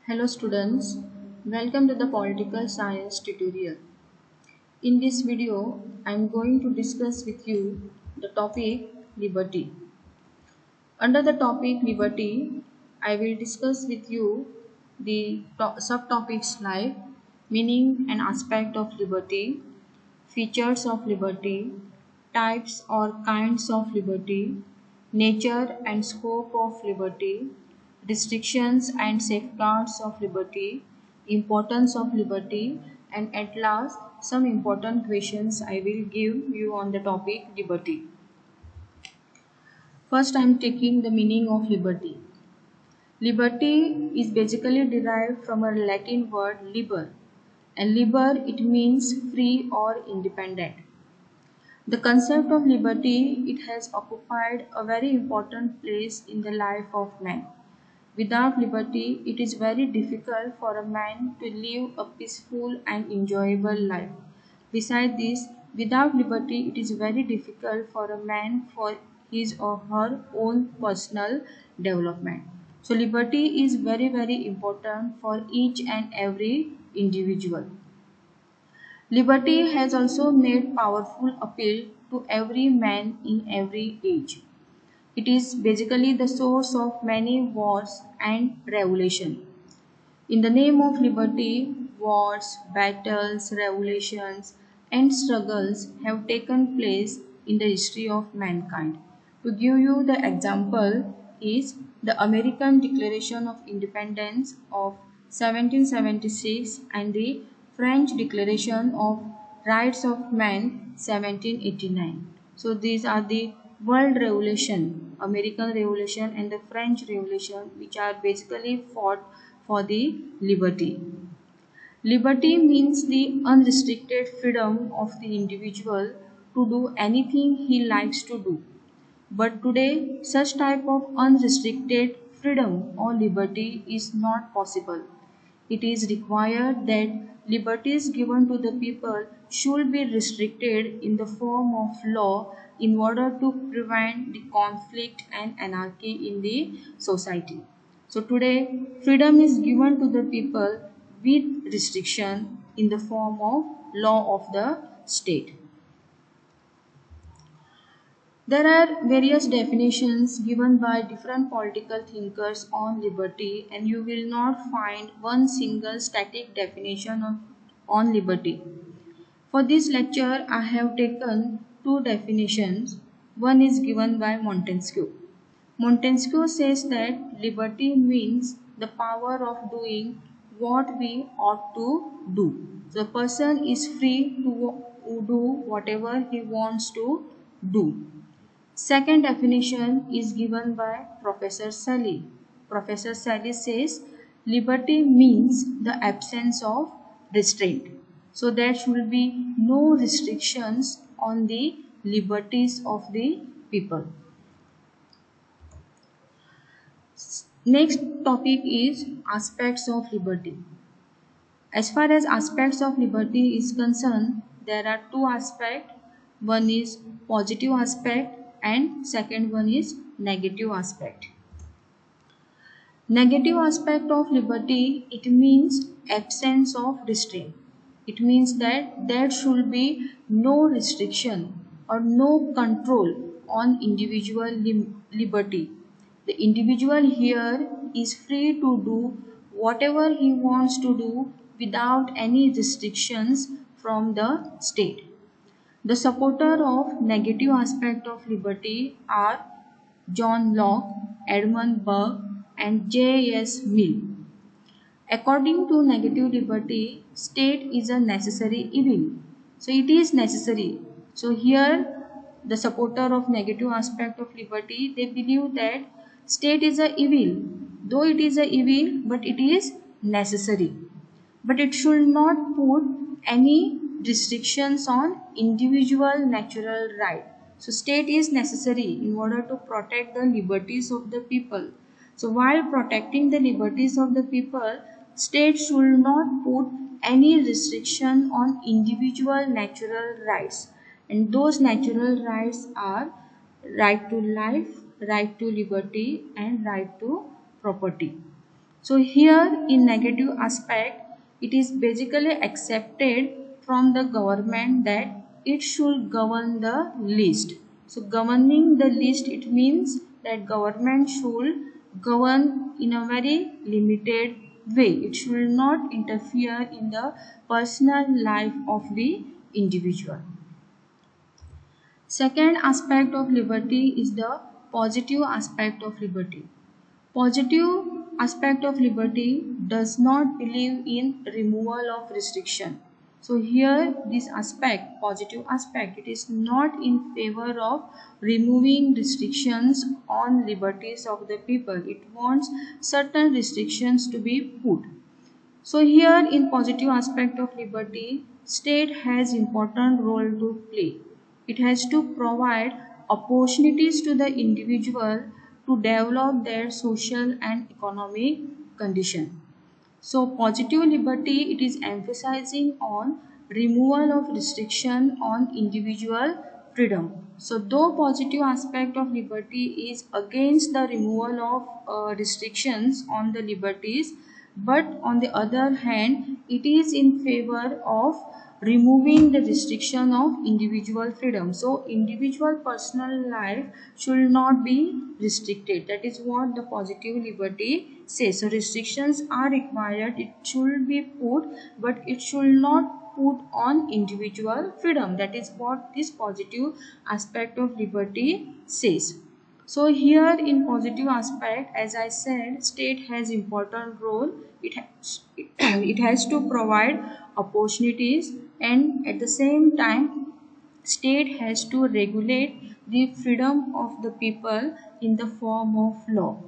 Hello students, welcome to the political science tutorial. In this video, I am going to discuss with you the topic liberty. Under the topic liberty, I will discuss with you the subtopics like meaning and aspect of liberty, features of liberty, types or kinds of liberty, nature and scope of liberty, restrictions and safeguards of liberty, importance of liberty, and at last some important questions I will give you on the topic liberty. First, I am taking the meaning of liberty. Liberty is basically derived from a Latin word liber, and liber it means free or independent. The concept of liberty it has occupied a very important place in the life of man. Without liberty, it is very difficult for a man to live a peaceful and enjoyable life. Besides this, without liberty, it is very difficult for a man for his or her own personal development. So, liberty is very important for each and every individual. Liberty has also made powerful appeal to every man in every age. It is basically the source of many wars and revolution. In the name of liberty, wars, battles, revolutions, and struggles have taken place in the history of mankind. To give you the example is the American Declaration of Independence of 1776 and the French Declaration of Rights of Man 1789. So these are the World Revolution, American Revolution and the French Revolution, which are basically fought for the liberty. Liberty means the unrestricted freedom of the individual to do anything he likes to do. But today, such type of unrestricted freedom or liberty is not possible. It is required that liberties given to the people should be restricted in the form of law in order to prevent the conflict and anarchy in the society. So today, freedom is given to the people with restriction in the form of law of the state. There are various definitions given by different political thinkers on liberty, and you will not find one single static definition on liberty. For this lecture, I have taken two definitions. One is given by Montesquieu. Montesquieu says that liberty means the power of doing what we ought to do. The person is free to do whatever he wants to do. Second definition is given by Professor Sully. Professor Sully says liberty means the absence of restraint. So there should be no restrictions on the liberties of the people. Next topic is aspects of liberty. As far as aspects of liberty is concerned, there are two aspects. One is positive aspect and second one is negative aspect. Negative aspect of liberty, it means absence of restraint. It means that there should be no restriction or no control on individual liberty. The individual here is free to do whatever he wants to do without any restrictions from the state. The supporter of negative aspect of liberty are John Locke, Edmund Burke, and J.S. Mill. According to negative liberty, state is a necessary evil. So it is necessary. So here the supporter of negative aspect of liberty, they believe that state is a evil. Though it is a evil, but it is necessary. But it should not put any restrictions on individual natural right. So state is necessary in order to protect the liberties of the people. So while protecting the liberties of the people, state should not put any restriction on individual natural rights. And those natural rights are right to life, right to liberty, and right to property. So here in negative aspect, it is basically accepted from the government that it should govern the least. So governing the least, it means that government should govern in a very limited way. It should not interfere in the personal life of the individual. Second aspect of liberty is the positive aspect of liberty. Positive aspect of liberty does not believe in removal of restriction. So here this aspect, positive aspect, it is not in favor of removing restrictions on liberties of the people. It wants certain restrictions to be put. So here in positive aspect of liberty, state has important role to play. It has to provide opportunities to the individual to develop their social and economic condition. So positive liberty, it is emphasizing on removal of restriction on individual freedom. So though positive aspect of liberty is against the removal of restrictions on the liberties, but on the other hand, it is in favor of removing the restriction of individual freedom. So individual personal life should not be restricted. That is what the positive liberty says. So restrictions are required, it should be put, but it should not put on individual freedom. That is what this positive aspect of liberty says. So here in positive aspect, as I said, state has important role. It has to provide opportunities, and at the same time state has to regulate the freedom of the people in the form of law.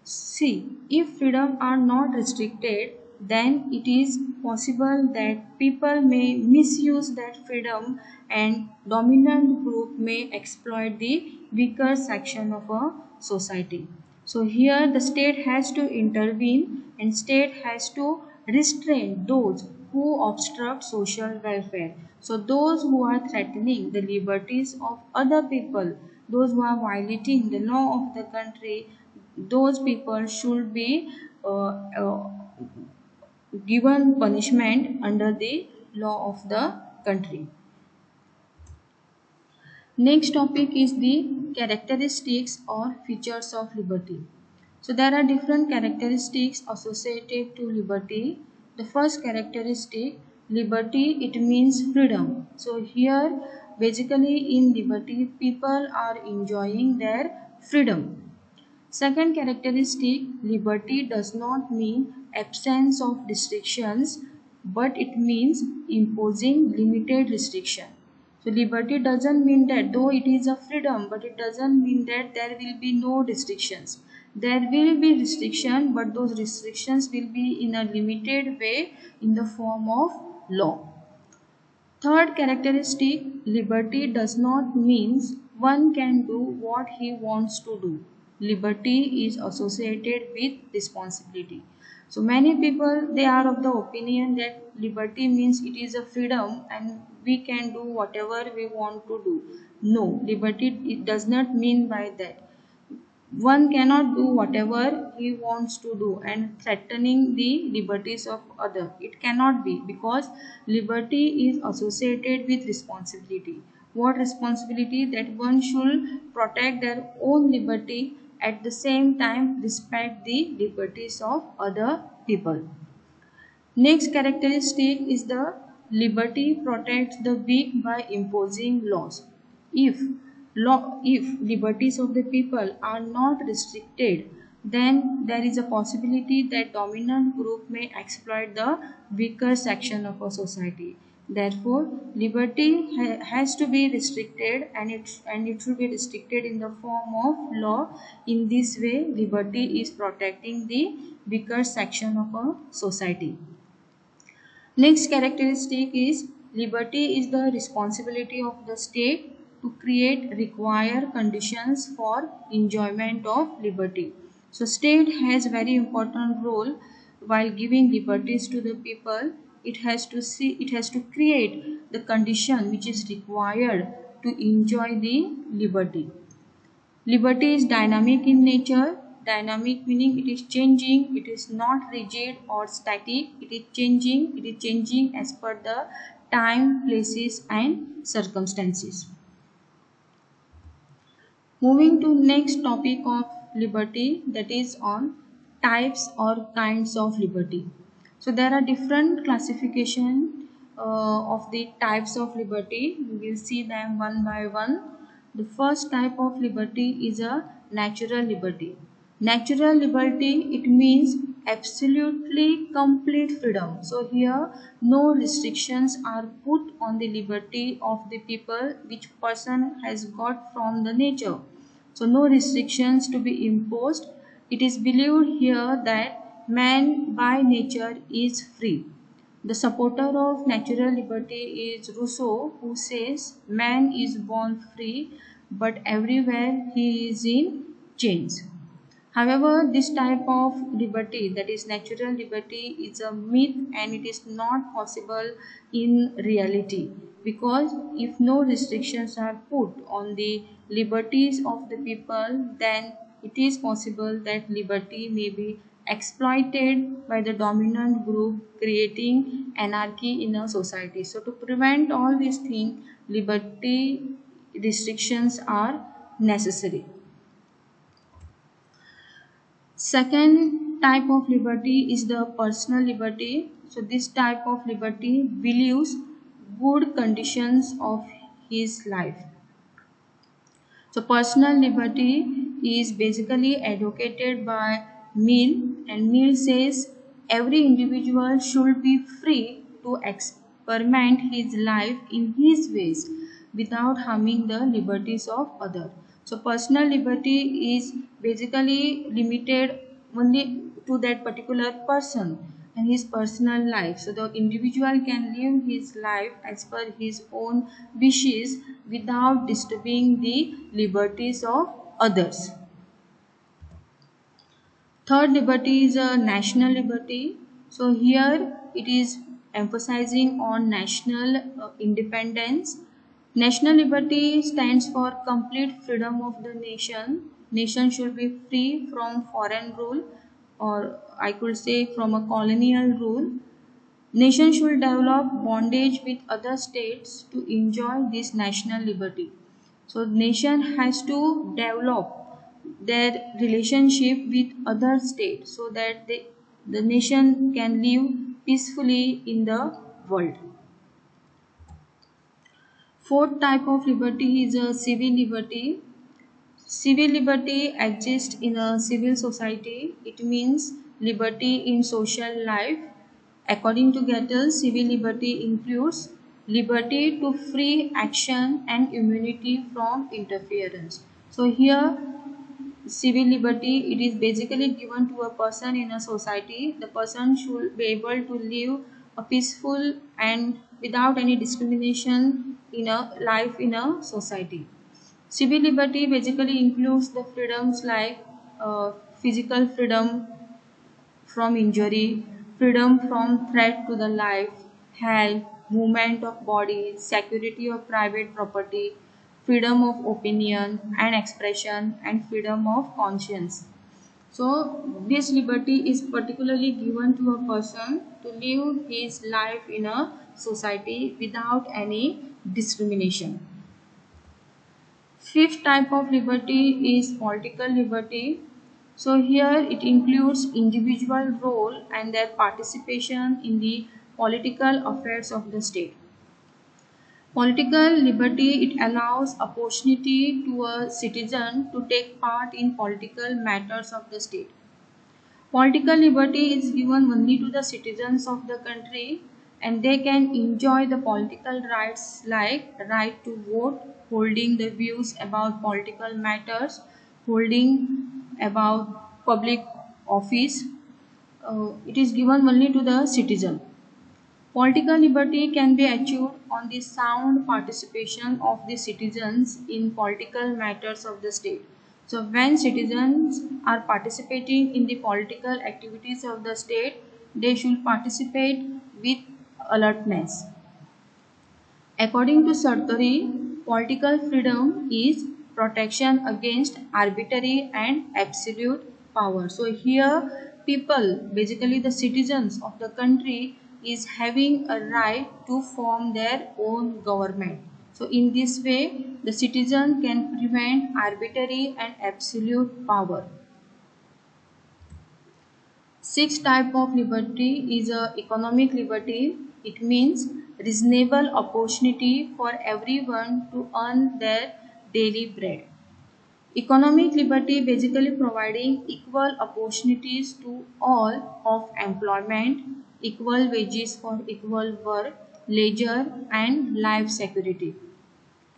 See, if freedom are not restricted, then it is possible that people may misuse that freedom and dominant group may exploit the weaker section of a society. So here the state has to intervene and state has to restrain those who obstruct social welfare. So those who are threatening the liberties of other people, those who are violating the law of the country, those people should be given punishment under the law of the country. Next topic is the characteristics or features of liberty. So there are different characteristics associated to liberty. The first characteristic, liberty, it means freedom. So here basically in liberty people are enjoying their freedom. Second characteristic, liberty does not mean absence of restrictions, but it means imposing limited restriction. So liberty doesn't mean that though it is a freedom, but it doesn't mean that there will be no restrictions. There will be restriction, but those restrictions will be in a limited way in the form of law. Third characteristic, liberty does not mean one can do what he wants to do. Liberty is associated with responsibility. So many people, they are of the opinion that liberty means it is a freedom and we can do whatever we want to do. No, liberty it does not mean by that. One cannot do whatever he wants to do and threatening the liberties of other. It cannot be, because liberty is associated with responsibility. What responsibility? That one should protect their own liberty, at the same time respect the liberties of other people. Next characteristic is the liberty protects the weak by imposing laws. If if liberties of the people are not restricted, then there is a possibility that dominant group may exploit the weaker section of a society. Therefore, liberty has to be restricted, and it should be restricted in the form of law. In this way, liberty is protecting the weaker section of a society. Next characteristic is liberty is the responsibility of the state to create required conditions for enjoyment of liberty. So state has very important role while giving liberties to the people. It has to create the condition which is required to enjoy the liberty. Liberty is dynamic in nature. Dynamic meaning it is changing, it is not rigid or static, it is changing as per the time, places and circumstances. Moving to next topic of liberty, that is on types or kinds of liberty. So there are different classification of the types of liberty. We will see them one by one. The first type of liberty is a natural liberty. Natural liberty, it means absolutely complete freedom. So here no restrictions are put on the liberty of the people which person has got from the nature. So no restrictions to be imposed. It is believed here that man by nature is free. The supporter of natural liberty is Rousseau, who says man is born free but everywhere he is in chains. However, this type of liberty, that is natural liberty, is a myth and it is not possible in reality, because if no restrictions are put on the liberties of the people, then it is possible that liberty may be exploited by the dominant group, creating anarchy in a society. So to prevent all these things, liberty restrictions are necessary. Second type of liberty is the personal liberty. So this type of liberty values good conditions of his life. So personal liberty is basically advocated by Mill, and Mill says every individual should be free to experiment his life in his ways without harming the liberties of others. So personal liberty is basically limited only to that particular person and his personal life. So the individual can live his life as per his own wishes without disturbing the liberties of others. Third liberty is a national liberty. So here it is emphasizing on national independence. National liberty stands for complete freedom of the nation. Nation should be free from foreign rule, or I could say from a colonial rule. Nation should develop bondage with other states to enjoy this national liberty. So nation has to develop their relationship with other states so that the nation can live peacefully in the world. Fourth type of liberty is a civil liberty. Civil liberty exists in a civil society. It means liberty in social life. According to Gettel, civil liberty includes liberty to free action and immunity from interference. So here civil liberty, it is basically given to a person in a society. The person should be able to live a peaceful and without any discrimination in a life in a society. Civil liberty basically includes the freedoms like physical freedom from injury, freedom from threat to the life, health, movement of body, security of private property, freedom of opinion and expression, and freedom of conscience. So this liberty is particularly given to a person to live his life in a society without any discrimination. Fifth type of liberty is political liberty. So here it includes individual role and their participation in the political affairs of the state. Political liberty, it allows opportunity to a citizen to take part in political matters of the state. Political liberty is given only to the citizens of the country, and they can enjoy the political rights like right to vote, holding the views about political matters, holding about public office. It is given only to the citizen. Political liberty can be achieved on the sound participation of the citizens in political matters of the state. So when citizens are participating in the political activities of the state, they should participate with alertness. According to Sartori, political freedom is protection against arbitrary and absolute power. So here people, basically the citizens of the country, is having a right to form their own government. So in this way the citizen can prevent arbitrary and absolute power. Sixth type of liberty is economic liberty. It means reasonable opportunity for everyone to earn their daily bread. Economic liberty basically providing equal opportunities to all of employment, equal wages for equal work, leisure and life security.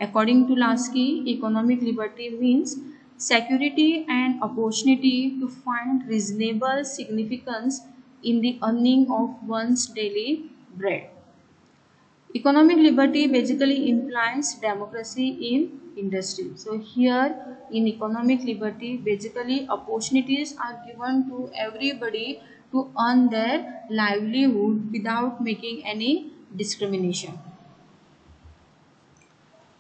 According to Lasky, economic liberty means security and opportunity to find reasonable significance in the earning of one's daily bread. Economic liberty basically implies democracy in industry. So here in economic liberty, basically opportunities are given to everybody to earn their livelihood without making any discrimination.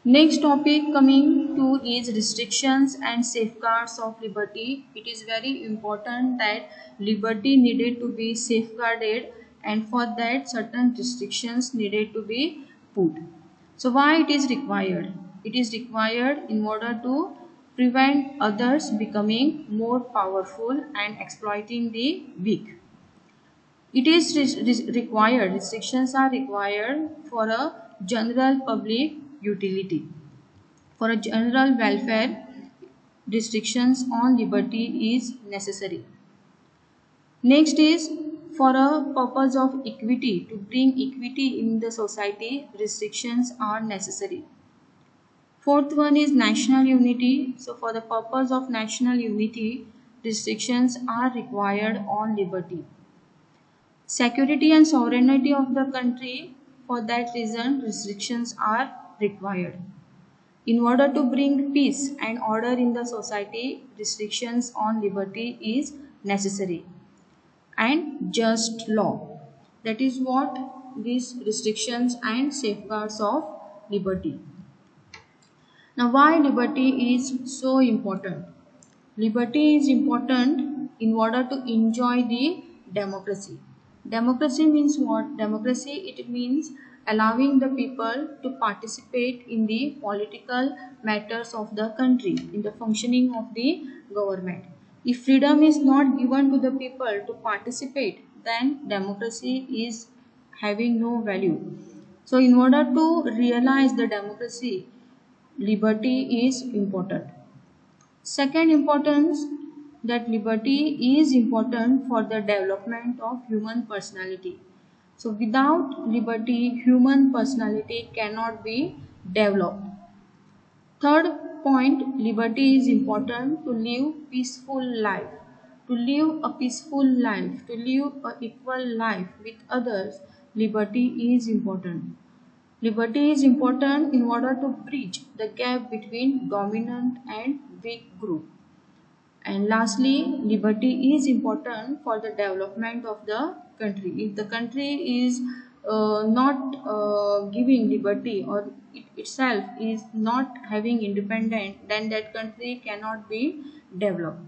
Next topic coming to is restrictions and safeguards of liberty. It is very important that liberty needed to be safeguarded, and for that certain restrictions needed to be put. So why it is required? It is required in order to prevent others becoming more powerful and exploiting the weak. It is required, restrictions are required for a general public utility. For a general welfare, restrictions on liberty is necessary. Next is for a purpose of equity, to bring equity in the society, restrictions are necessary. Fourth one is national unity. So for the purpose of national unity, restrictions are required on liberty. Security and sovereignty of the country, for that reason restrictions are required. In order to bring peace and order in the society, restrictions on liberty is necessary. And just law. That is what these restrictions and safeguards of liberty. Now why liberty is so important? Liberty is important in order to enjoy the democracy. Democracy means what? Democracy, it means allowing the people to participate in the political matters of the country, in the functioning of the government. If freedom is not given to the people to participate, then democracy is having no value. So in order to realize the democracy, liberty is important. Second importance, that liberty is important for the development of human personality. So without liberty, human personality cannot be developed. Third point, liberty is important to live peaceful life. To live a peaceful life, to live an equal life with others, liberty is important. Liberty is important in order to bridge the gap between dominant and weak group. And lastly, liberty is important for the development of the country. If the country is not giving liberty, or it itself is not having independence, then that country cannot be developed.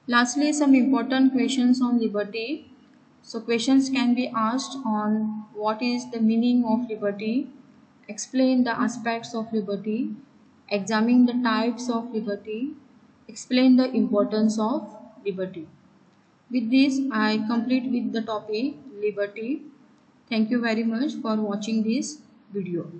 Lastly, some important questions on liberty. So questions can be asked on what is the meaning of liberty, explain the aspects of liberty, examine the types of liberty, explain the importance of liberty. With this, I complete with the topic liberty. Thank you very much for watching this video.